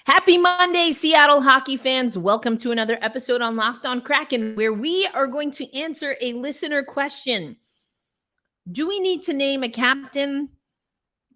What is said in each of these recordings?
Happy Monday, Seattle hockey fans. Welcome to another episode on On Kraken, where we are going to answer a listener question. Do we need to name a captain?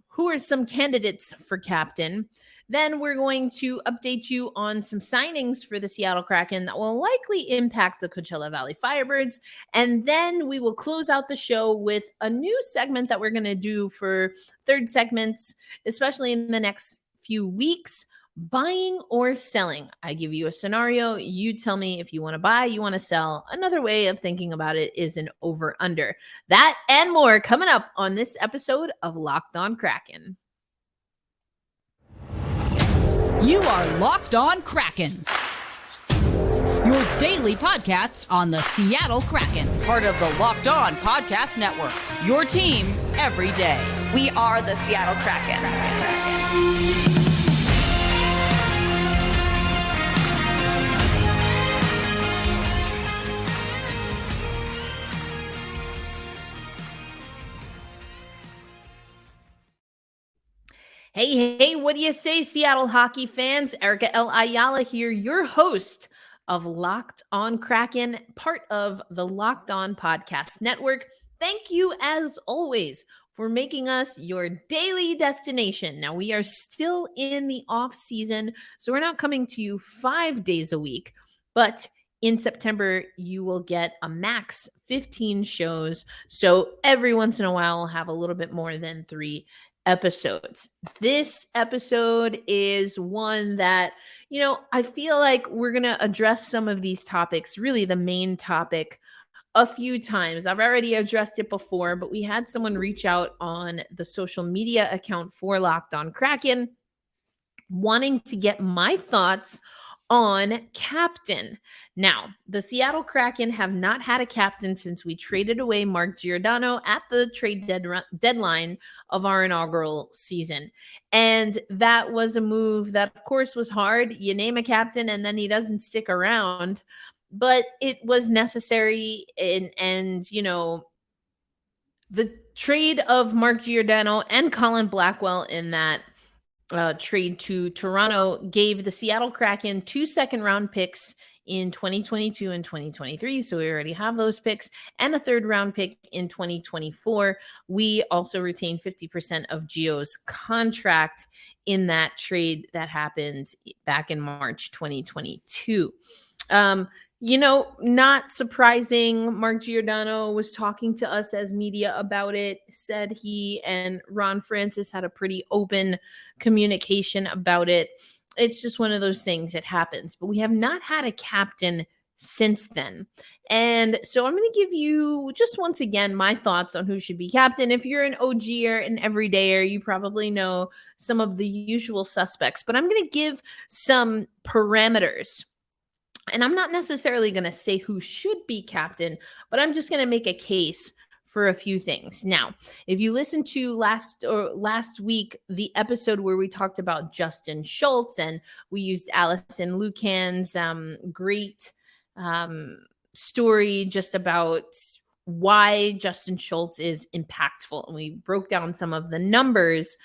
Who are some candidates for captain? Then we're going to update you on some signings for the Seattle Kraken that will likely impact the Coachella Valley Firebirds. And then we will close out the show with a new segment that we're going to do for third segments, especially in the next few weeks. Buying or selling. I give you a scenario. You tell me if you want to buy, you want to sell. Another way of thinking about it is an over-under. That and more coming up on this episode of Locked On Kraken. You are Locked On Kraken, your daily podcast on the Seattle Kraken, part of the Locked On Podcast Network, your team every day. We are the Seattle Kraken. Hey, what do you say, Seattle hockey fans? Erica L. Ayala here, your host of Locked On Kraken, part of the Locked On Podcast Network. Thank you, as always, for making us your daily destination. Now, we are still in the off season, so we're not coming to you 5 days a week, but in September, you will get a max 15 shows. So every once in a while, we'll have a little bit more than 3 episodes. This episode is one that, I feel like we're going to address some of these topics, really the main topic, a few times. I've already addressed it before, but we had someone reach out on the social media account for Locked On Kraken wanting to get my thoughts on captain. Now, the Seattle Kraken have not had a captain since we traded away Mark Giordano at the trade deadline of our inaugural season. And that was a move that, of course, was hard. You name a captain and then he doesn't stick around. But it was necessary. And the trade of Mark Giordano and Colin Blackwell in that trade to Toronto gave the Seattle Kraken 2 second-round picks in 2022 and 2023. So we already have those picks and a third-round pick in 2024. We also retained 50% of Gio's contract in that trade that happened back in March 2022. Not surprising, Mark Giordano was talking to us as media about it, said he and Ron Francis had a pretty open communication about it. It's just one of those things that happens, but we have not had a captain since then. And so I'm going to give you just once again my thoughts on who should be captain. If you're an OGer, an everydayer, you probably know some of the usual suspects, but I'm going to give some parameters. And I'm not necessarily going to say who should be captain, but I'm just going to make a case for a few things. Now, if you listened to last week, the episode where we talked about Justin Schultz and we used Allison Lucan's great story just about why Justin Schultz is impactful, and we broke down some of the numbers.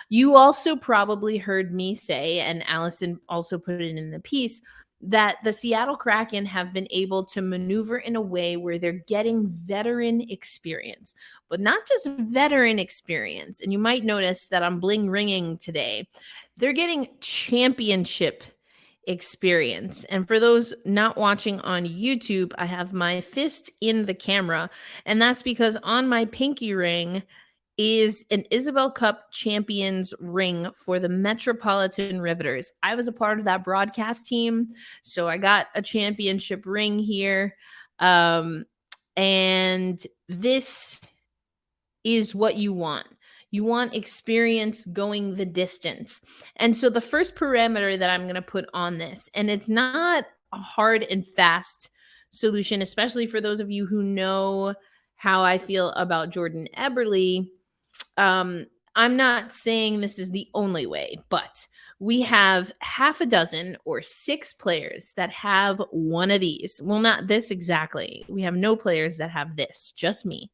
You also probably heard me say, and Allison also put it in the piece, that the Seattle Kraken have been able to maneuver in a way where they're getting veteran experience, but not just veteran experience. And you might notice that I'm bling ringing today. They're getting championship experience. And for those not watching on YouTube, I have my fist in the camera, and that's because on my pinky ring is an Isabel Cup Champions ring for the Metropolitan Riveters. I was a part of that broadcast team, so I got a championship ring here. And this is what you want. You want experience going the distance. And so the first parameter that I'm going to put on this, and it's not a hard and fast solution, especially for those of you who know how I feel about Jordan Eberle. I'm not saying this is the only way, but we have half a dozen or 6 players that have one of these. Well, not this exactly. We have no players that have this, just me.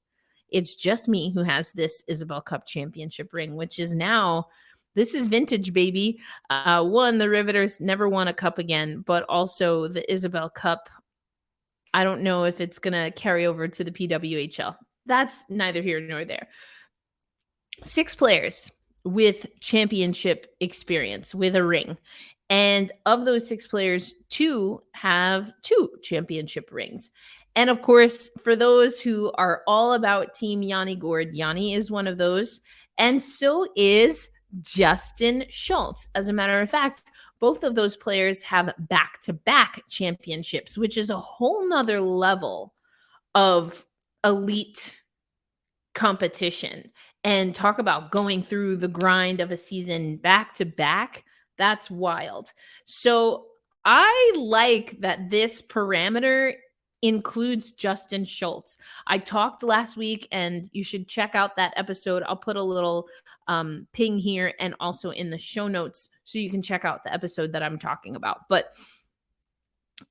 It's just me who has this Isabel Cup championship ring, which is now this is vintage, baby. One, the Riveters never won a cup again, but also the Isabel Cup, I don't know if it's going to carry over to the PWHL. That's neither here nor there. 6 players with championship experience, with a ring. And of those 6 players, 2 have 2 championship rings. And of course, for those who are all about Team Yanni Gourde, Yanni is one of those. And so is Justin Schultz. As a matter of fact, both of those players have back-to-back championships, which is a whole nother level of elite competition. And talk about going through the grind of a season back-to-back. That's wild. So I like that this parameter includes Justin Schultz. I talked last week, and you should check out that episode. I'll put a little ping here and also in the show notes so you can check out the episode that I'm talking about. But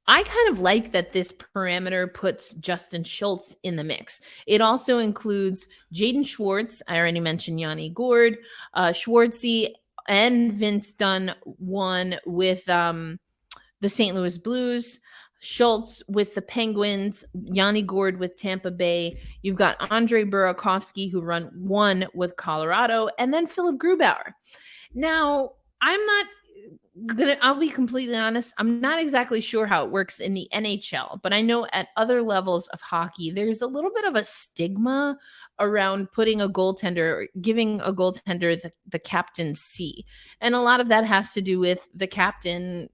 I kind of like that this parameter puts Justin Schultz in the mix. It also includes Jaden Schwartz. I already mentioned Yanni Gourde, Schwartzy, and Vince Dunn won with the St. Louis Blues. Schultz with the Penguins, Yanni Gourde with Tampa Bay. You've got Andre Burakovsky, who won with Colorado, and then Philip Grubauer. Now, I'll be completely honest, I'm not exactly sure how it works in the NHL, but I know at other levels of hockey, there's a little bit of a stigma around putting a goaltender, giving a goaltender the captain's C. And a lot of that has to do with the captain,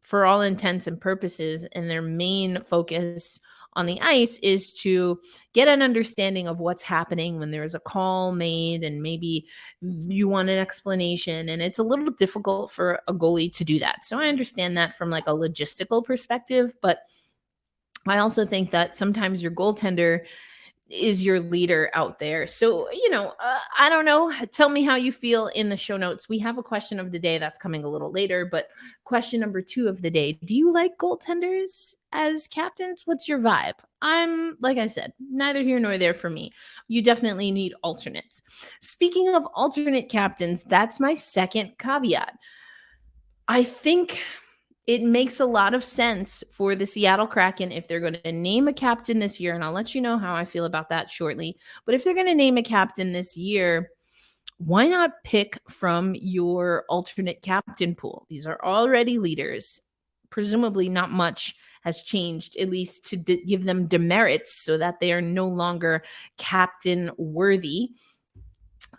for all intents and purposes, and their main focus on the ice is to get an understanding of what's happening when there's a call made and maybe you want an explanation. And it's a little difficult for a goalie to do that. So I understand that from like a logistical perspective, but I also think that sometimes your goaltender is your leader out there. So, I don't know. Tell me how you feel in the show notes. We have a question of the day that's coming a little later, but question number 2 of the day. Do you like goaltenders as captains? What's your vibe? Like I said, neither here nor there for me. You definitely need alternates. Speaking of alternate captains, that's my second caveat. I think it makes a lot of sense for the Seattle Kraken if they're going to name a captain this year, and I'll let you know how I feel about that shortly. But if they're going to name a captain this year, why not pick from your alternate captain pool? These are already leaders. Presumably not much has changed, at least to give them demerits so that they are no longer captain worthy.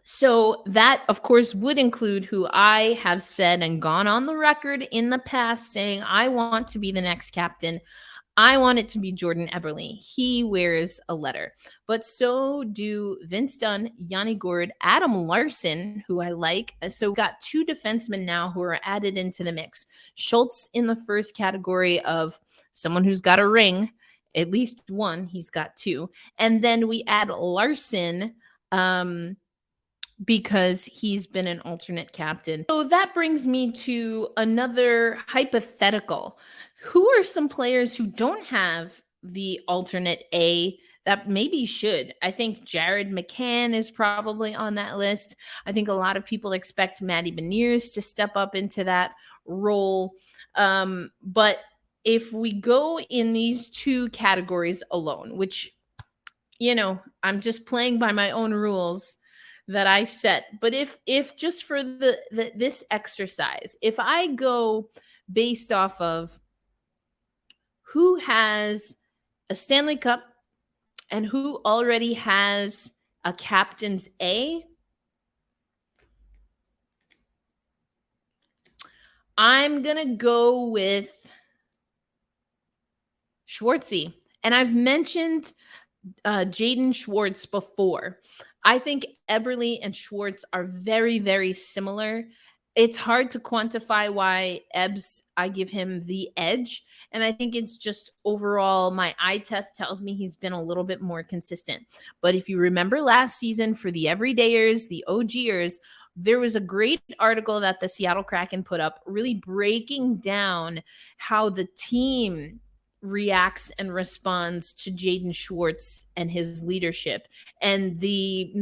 So that, of course, would include who I have said and gone on the record in the past saying, I want to be the next captain. I want it to be Jordan Eberle. He wears a letter. But so do Vince Dunn, Yanni Gourde, Adam Larson, who I like. So we've got 2 defensemen now who are added into the mix. Schultz in the first category of someone who's got a ring, at least one. He's got 2. And then we add Larson, because he's been an alternate captain. So that brings me to another hypothetical. Who are some players who don't have the alternate A that maybe should? I think Jared McCann is probably on that list. I think a lot of people expect Matty Beniers to step up into that role. But if we go in these 2 categories alone, which, I'm just playing by my own rules that I set. But if just for this exercise, if I go based off of who has a Stanley Cup and who already has a captain's A, I'm going to go with Schwartzy. And I've mentioned Jaden Schwartz before. I think Eberle and Schwartz are very, very similar. It's hard to quantify why I give him the edge. And I think it's just overall, my eye test tells me he's been a little bit more consistent. But if you remember last season for the everydayers, the OGers, there was a great article that the Seattle Kraken put up really breaking down how the team reacts and responds to Jaden Schwartz and his leadership, and the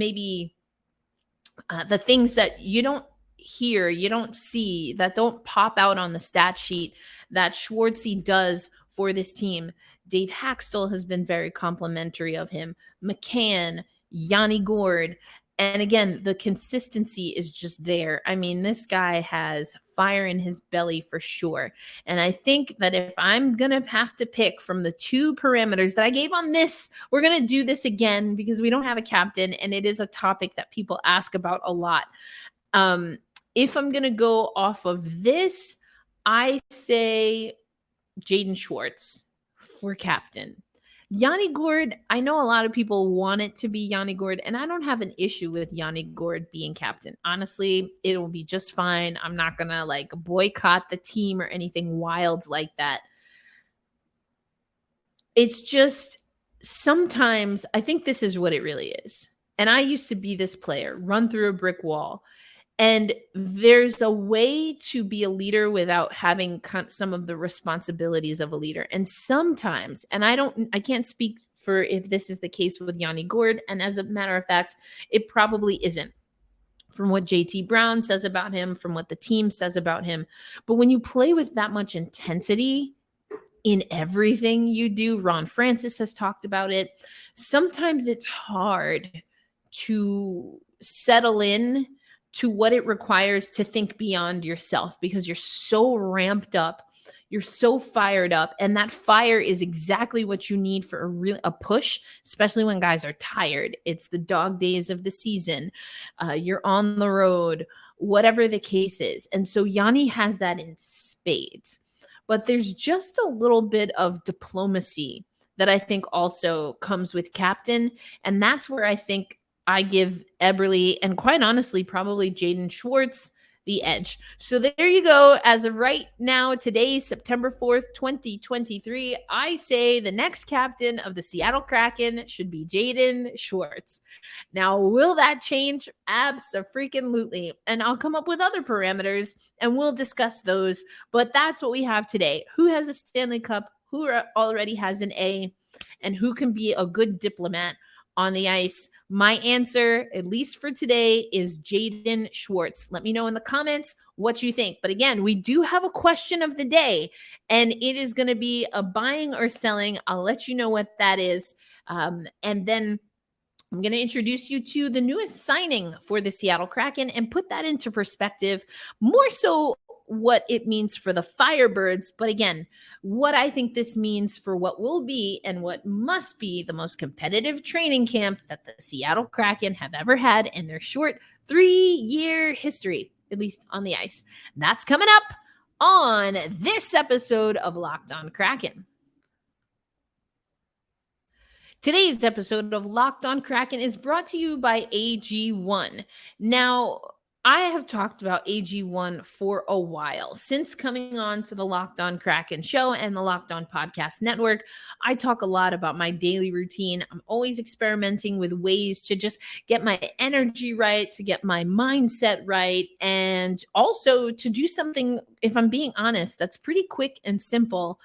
things that you don't hear, you don't see, that don't pop out on the stat sheet that Schwartzy does for this team. Dave Haxtell has been very complimentary of him. McCann, Yanni Gourde. And again, the consistency is just there. I mean, this guy has fire in his belly for sure. And I think that if I'm going to have to pick from the two parameters that I gave on this, we're going to do this again because we don't have a captain. And it is a topic that people ask about a lot. If I'm going to go off of this, I say Jaden Schwartz for captain. Yanni Gourde, I know a lot of people want it to be Yanni Gourde, and I don't have an issue with Yanni Gourde being captain. Honestly, it will be just fine. I'm not going to like boycott the team or anything wild like that. It's just sometimes I think this is what it really is. And I used to be this player, run through a brick wall. And there's a way to be a leader without having some of the responsibilities of a leader. And sometimes, and I can't speak for if this is the case with Yanni Gourde. And as a matter of fact, it probably isn't, from what JT Brown says about him, from what the team says about him. But when you play with that much intensity in everything you do, Ron Francis has talked about it, sometimes it's hard to settle in to what it requires to think beyond yourself because you're so ramped up, you're so fired up, and that fire is exactly what you need for a push, especially when guys are tired. It's the dog days of the season. You're on the road, whatever the case is. And so Yanni has that in spades. But there's just a little bit of diplomacy that I think also comes with captain, and that's where I think I give Eberle and quite honestly, probably Jaden Schwartz the edge. So there you go. As of right now, today, September 4th, 2023, I say the next captain of the Seattle Kraken should be Jaden Schwartz. Now, will that change? Abso-freaking-lutely. And I'll come up with other parameters and we'll discuss those. But that's what we have today. Who has a Stanley Cup? Who already has an A? And who can be a good diplomat on the ice? My answer, at least for today, is Jaden Schwartz. Let me know in the comments what you think. But again, we do have a question of the day, and it is going to be a buying or selling. I'll let you know what that is. And then I'm going to introduce you to the newest signing for the Seattle Kraken and put that into perspective, more so what it means for the Firebirds. But again, what I think this means for what will be and what must be the most competitive training camp that the Seattle Kraken have ever had in their short 3-year history, at least on the ice. That's coming up on this episode of Locked On Kraken. Today's episode of Locked On Kraken is brought to you by AG1. Now, I have talked about AG1 for a while. Since coming on to the Locked On Kraken show and the Locked On Podcast Network, I talk a lot about my daily routine. I'm always experimenting with ways to just get my energy right, to get my mindset right, and also to do something, if I'm being honest, that's pretty quick and simple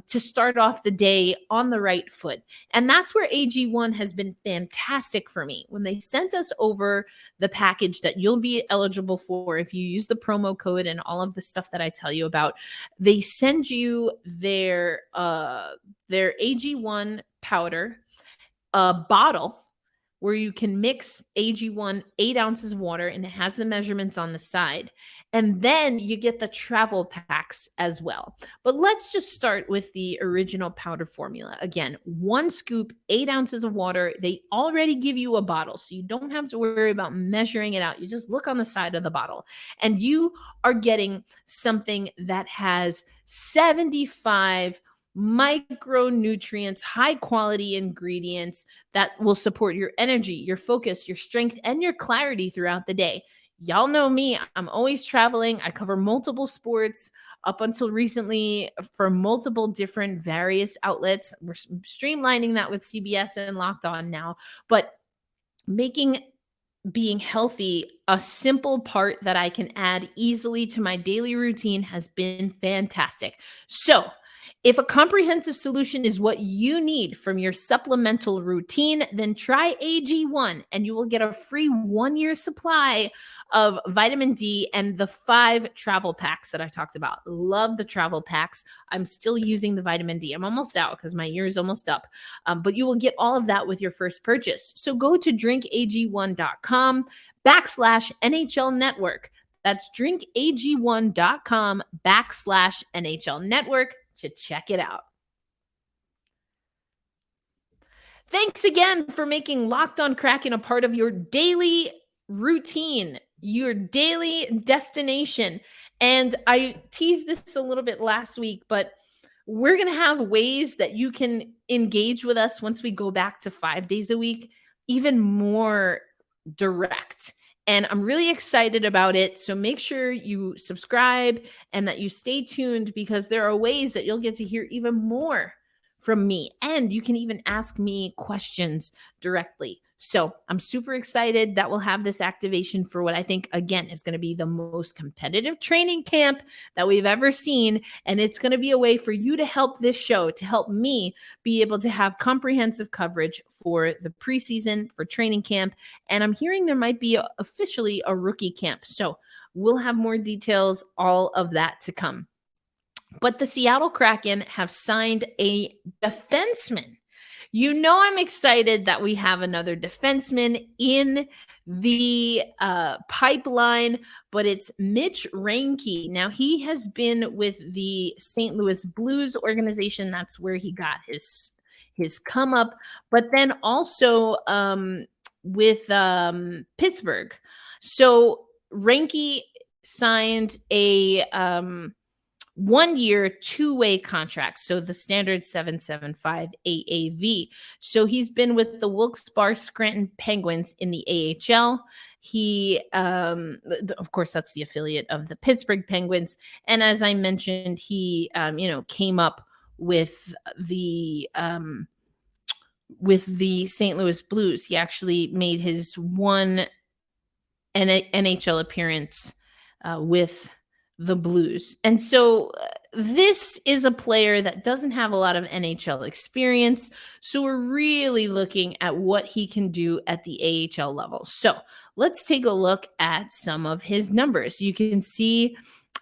to start off the day on the right foot. And that's where AG1 has been fantastic for me. When they sent us over the package that you'll be eligible for if you use the promo code and all of the stuff that I tell you about, they send you their AG1 powder, a bottle where you can mix AG1 8 ounces of water, and it has the measurements on the side. And then you get the travel packs as well. But let's just start with the original powder formula. Again, 1 scoop, 8 ounces of water. They already give you a bottle, so you don't have to worry about measuring it out. You just look on the side of the bottle, and you are getting something that has 75 micronutrients, high quality ingredients that will support your energy, your focus, your strength, and your clarity throughout the day. Y'all know me. I'm always traveling. I cover multiple sports up until recently for multiple different various outlets. We're streamlining that with CBS and Locked On now, but making being healthy a simple part that I can add easily to my daily routine has been fantastic. So If a comprehensive solution is what you need from your supplemental routine, then try AG1 and you will get a free 1-year supply of vitamin D and the 5 travel packs that I talked about. Love the travel packs. I'm still using the vitamin D. I'm almost out because my year is almost up. But you will get all of that with your first purchase. So go to drinkag1.com/NHL Network. That's drinkag1.com/NHL Network to check it out. Thanks again for making Locked On Kraken a part of your daily routine, your daily destination. And I teased this a little bit last week, but we're going to have ways that you can engage with us once we go back to 5 days a week, even more direct. And I'm really excited about it. So make sure you subscribe and that you stay tuned, because there are ways that you'll get to hear even more from me. And you can even ask me questions directly. So I'm super excited that we'll have this activation for what I think, again, is going to be the most competitive training camp that we've ever seen. And it's going to be a way for you to help this show, to help me be able to have comprehensive coverage for the preseason, for training camp. And I'm hearing there might be officially a rookie camp. So we'll have more details, all of that to come. But the Seattle Kraken have signed a defenseman. You know, I'm excited that we have another defenseman in the pipeline, but it's Mitch Reinke. Now, he has been with the St. Louis Blues organization. That's where he got his come up, but then also with Pittsburgh. So Reinke signed a 1-year, 2-way contract. So the standard 775 AAV. So he's been with the Wilkes-Barre Scranton Penguins in the AHL. He, of course, that's the affiliate of the Pittsburgh Penguins. And as I mentioned, he, came up with the St. Louis Blues. He actually made his one NHL appearance with the Blues. And so this is a player that doesn't have a lot of NHL experience. So we're really looking at what he can do at the AHL level. So let's take a look at some of his numbers. You can see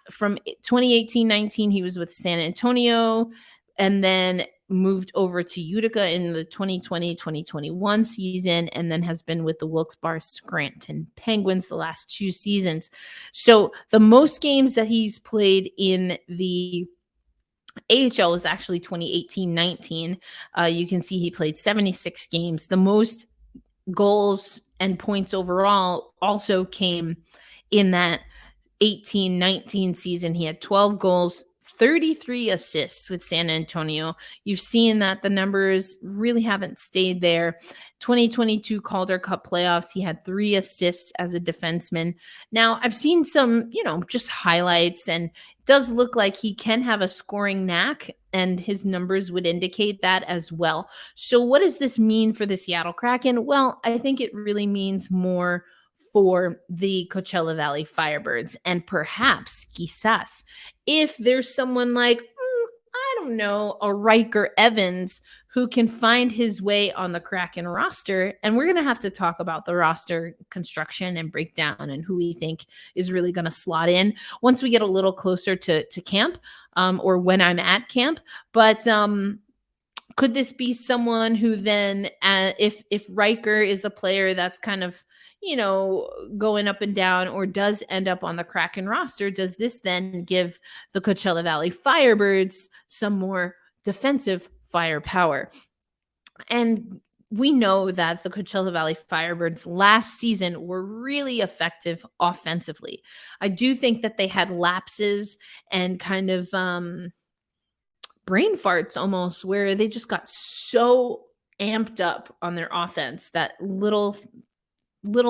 from 2018-19, he was with San Antonio and then moved over to Utica in the 2020-2021 season, and then has been with the Wilkes-Barre Scranton Penguins the last 2 seasons. So the most games that he's played in the AHL was actually 2018-19. You can see he played 76 games. The most goals and points overall also came in that 18-19 season. He had 12 goals, 33 assists with San Antonio. You've seen that the numbers really haven't stayed there. 2022 Calder Cup playoffs, he had 3 assists as a defenseman. Now, I've seen some, just highlights, and it does look like he can have a scoring knack, and his numbers would indicate that as well. So what does this mean for the Seattle Kraken? Well, I think it really means more for the Coachella Valley Firebirds, and perhaps, quizás, if there's someone like, I don't know, a Ryker Evans who can find his way on the Kraken roster. And we're going to have to talk about the roster construction and breakdown and who we think is really going to slot in once we get a little closer to camp, or when I'm at camp. But could this be someone who then, if Ryker is a player that's kind of, going up and down, or does end up on the Kraken roster, does this then give the Coachella Valley Firebirds some more defensive firepower? And we know that the Coachella Valley Firebirds last season were really effective offensively. I do think that they had lapses and kind of brain farts almost, where they just got so amped up on their offense that little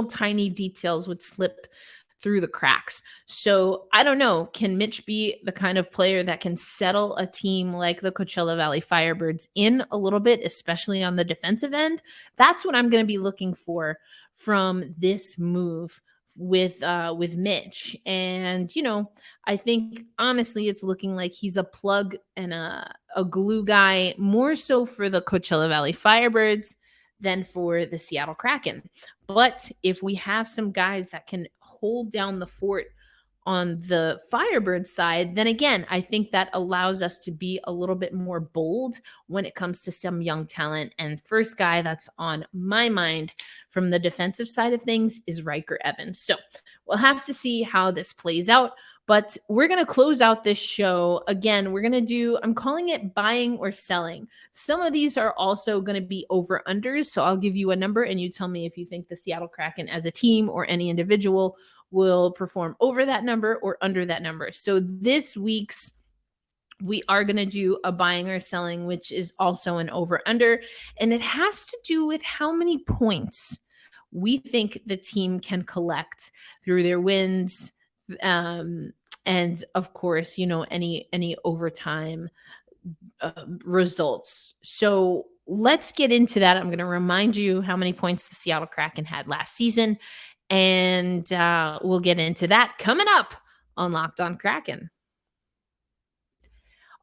tiny details would slip through the cracks. So I don't know, can Mitch be the kind of player that can settle a team like the Coachella Valley Firebirds in a little bit, especially on the defensive end? That's what I'm going to be looking for from this move with Mitch. And, I think honestly, it's looking like he's a plug and a glue guy more so for the Coachella Valley Firebirds than for the Seattle Kraken. But if we have some guys that can hold down the fort on the Firebird side, then again, I think that allows us to be a little bit more bold when it comes to some young talent. And first guy that's on my mind from the defensive side of things is Ryker Evans. So we'll have to see how this plays out. But we're going to close out this show. Again, we're going to do, I'm calling it buying or selling. Some of these are also going to be over-unders. So I'll give you a number and you tell me if you think the Seattle Kraken as a team or any individual will perform over that number or under that number. So this week's, we are going to do a buying or selling, which is also an over-under. And it has to do with how many points we think the team can collect through their wins, and of course, any overtime results. So let's get into that. I'm going to remind you how many points the Seattle Kraken had last season, and we'll get into that coming up on Locked On Kraken.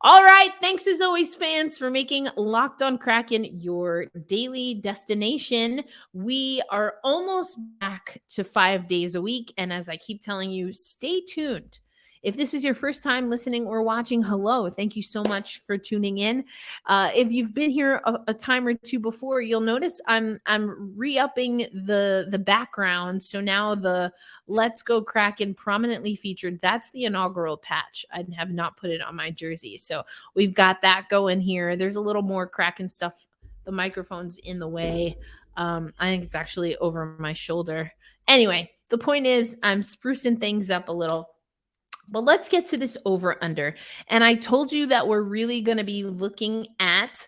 All right. Thanks as always, fans, for making Locked On Kraken your daily destination. We are almost back to 5 days a week. And as I keep telling you, stay tuned. If this is your first time listening or watching, hello. Thank you so much for tuning in. If you've been here a time or two before, you'll notice I'm re-upping the background. So now the Let's Go Kraken prominently featured, that's the inaugural patch. I have not put it on my jersey. So we've got that going here. There's a little more Kraken stuff. The microphone's in the way. I think it's actually over my shoulder. Anyway, the point is I'm sprucing things up a little. But let's get to this over-under. And I told you that we're really going to be looking at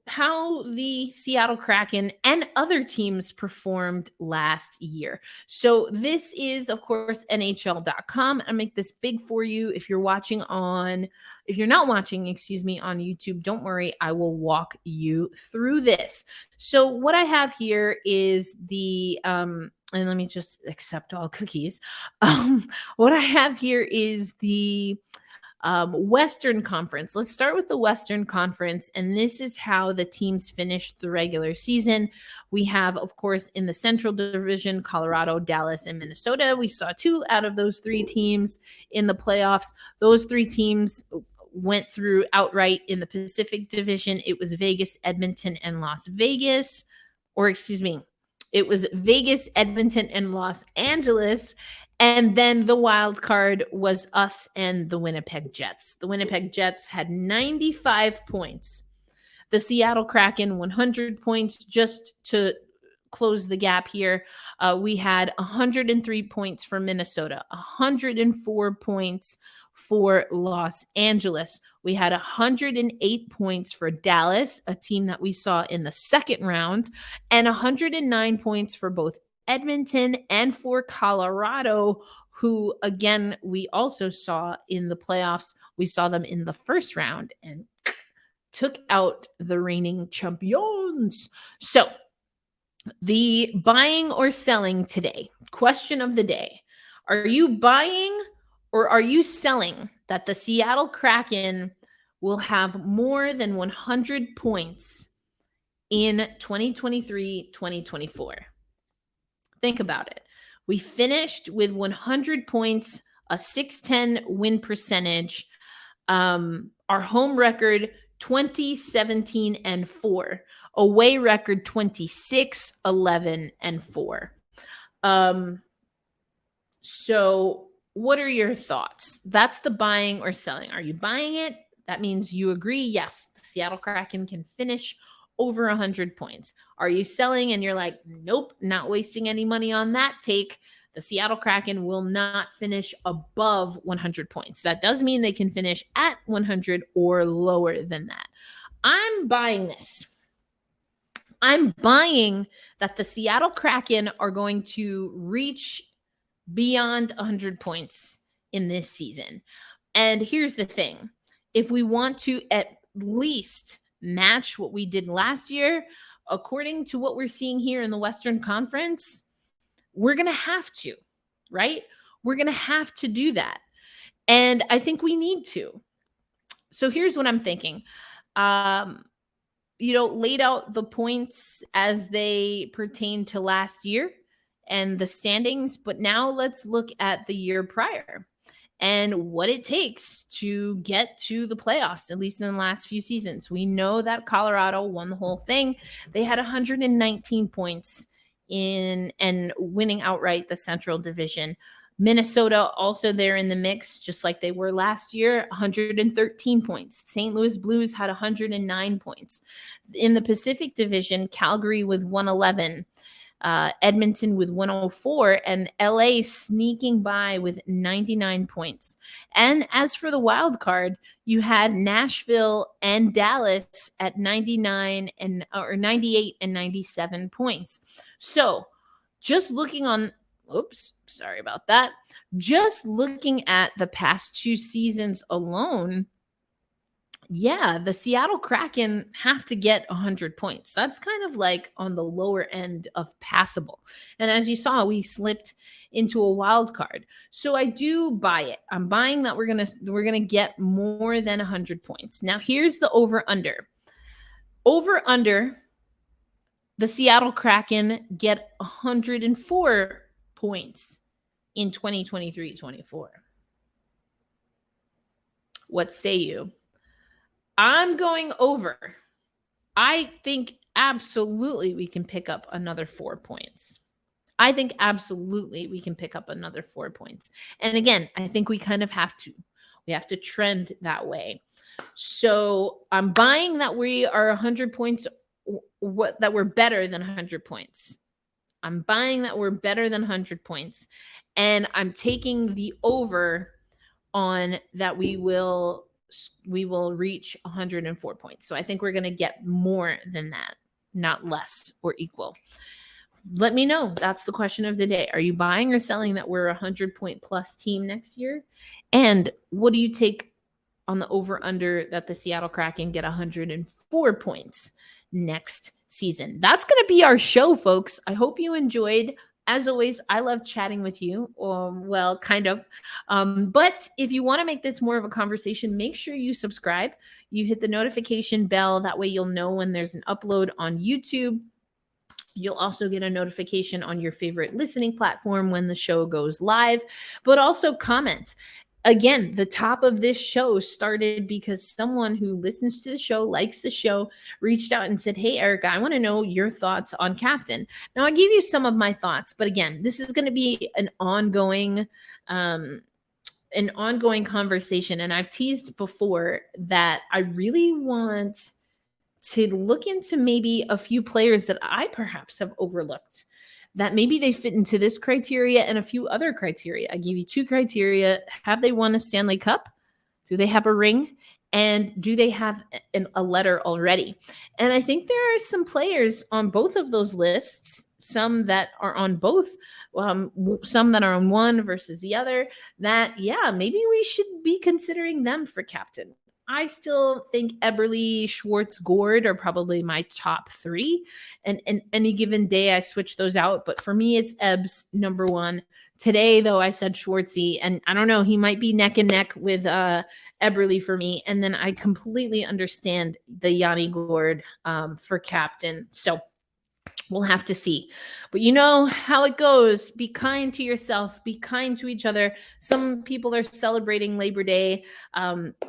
how the Seattle Kraken and other teams performed last year. So this is, of course, NHL.com. I make this big for you. If you're not watching, on YouTube, don't worry. I will walk you through this. So what I have here is the, and let me just accept all cookies. What I have here is the Western Conference. Let's start with the Western Conference, and this is how the teams finished the regular season. We have, of course, in the Central Division, Colorado, Dallas, and Minnesota. We saw 2 out of those 3 teams in the playoffs. Those 3 teams went through outright. In the Pacific Division, it was Vegas, Edmonton, and Las Vegas. It was Vegas, Edmonton, and Los Angeles. And then the wild card was us and the Winnipeg Jets. The Winnipeg Jets had 95 points. The Seattle Kraken, 100 points. Just to close the gap here, we had 103 points for Minnesota, 104 points for Los Angeles. We had 108 points for Dallas, a team that we saw in the second round, and 109 points for both Edmonton and for Colorado, who, again, we also saw in the playoffs. We saw them in the first round and took out the reigning champions. So the buying or selling today, question of the day. Are you buying or are you selling that the Seattle Kraken will have more than 100 points in 2023-2024? Think about it. We finished with 100 points, a .610 win percentage. Our home record, 20-17-4. Away record, 26-11-4. So what are your thoughts? That's the buying or selling. Are you buying it? That means you agree, yes, the Seattle Kraken can finish over 100 points. Are you selling and you're like, nope, not wasting any money on that take? The Seattle Kraken will not finish above 100 points. That does mean they can finish at 100 or lower than that. I'm buying this. I'm buying that the Seattle Kraken are going to reach beyond 100 points in this season. And here's the thing. If we want to at least match what we did last year, according to what we're seeing here in the Western Conference, we're going to have to. right? We're going to have to do that. And I think we need to. So here's what I'm thinking. Laid out the points as they pertain to last year and the standings, but now let's look at the year prior and what it takes to get to the playoffs, at least in the last few seasons. We know that Colorado won the whole thing. They had 119 points and winning outright the Central Division. Minnesota also there in the mix, just like they were last year, 113 points. St. Louis Blues had 109 points. In the Pacific Division, Calgary with 111, Edmonton with 104, and LA sneaking by with 99 points. And as for the wild card, you had Nashville and Dallas at 98 and 97 points. So just looking on sorry about that. Just looking at the past 2 seasons alone, the Seattle Kraken have to get 100 points. That's kind of like on the lower end of passable. And as you saw, we slipped into a wild card. So I do buy it. I'm buying that we're going to get more than 100 points. Now here's the over under. Over under, the Seattle Kraken get 104 points in 2023-24. What say you? I'm going over. I think absolutely we can pick up another 4 points. And again, I think we kind of have to. We have to trend that way. So I'm buying that we are 100 points, that we're better than 100 points. I'm buying that we're better than 100 points. And I'm taking the over on that we will reach 104 points. So I think we're going to get more than that, not less or equal. Let me know. That's the question of the day. Are you buying or selling that we're a 100-point plus team next year? And what do you take on the over-under that the Seattle Kraken get 104 points next season? That's going to be our show, folks. I hope you enjoyed. As always, I love chatting with you. Kind of. But if you want to make this more of a conversation, make sure you subscribe. You hit the notification bell. That way you'll know when there's an upload on YouTube. You'll also get a notification on your favorite listening platform when the show goes live. But also comment. Again, the top of this show started because someone who listens to the show, likes the show, reached out and said, "Hey, Erica, I want to know your thoughts on Captain." Now, I gave you some of my thoughts, but again, this is going to be an ongoing conversation. And I've teased before that I really want to look into maybe a few players that I perhaps have overlooked, that maybe they fit into this criteria and a few other criteria. I gave you 2 criteria. Have they won a Stanley Cup? Do they have a ring? And do they have a letter already? And I think there are some players on both of those lists, some that are on both, some that are on one versus the other, that, maybe we should be considering them for captain. I still think Eberle, Schwartz, Gord are probably my top 3. And any given day, I switch those out. But for me, it's Ebbs number 1. Today, though, I said Schwartzy. And I don't know, he might be neck and neck with Eberle for me. And then I completely understand the Yanni Gord for captain. So we'll have to see. But you know how it goes. Be kind to yourself. Be kind to each other. Some people are celebrating Labor Day.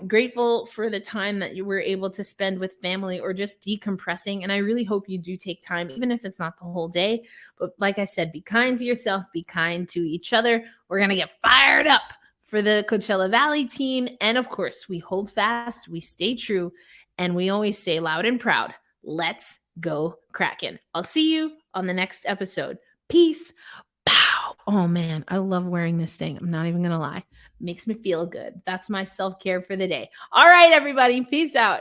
Grateful for the time that you were able to spend with family or just decompressing. And I really hope you do take time, even if it's not the whole day. But like I said, be kind to yourself. Be kind to each other. We're going to get fired up for the Coachella Valley team. And of course, we hold fast. We stay true. And we always say loud and proud, let's go Kraken. I'll see you on the next episode. Peace. Pow. Oh man, I love wearing this thing. I'm not even going to lie. Makes me feel good. That's my self-care for the day. All right, everybody. Peace out.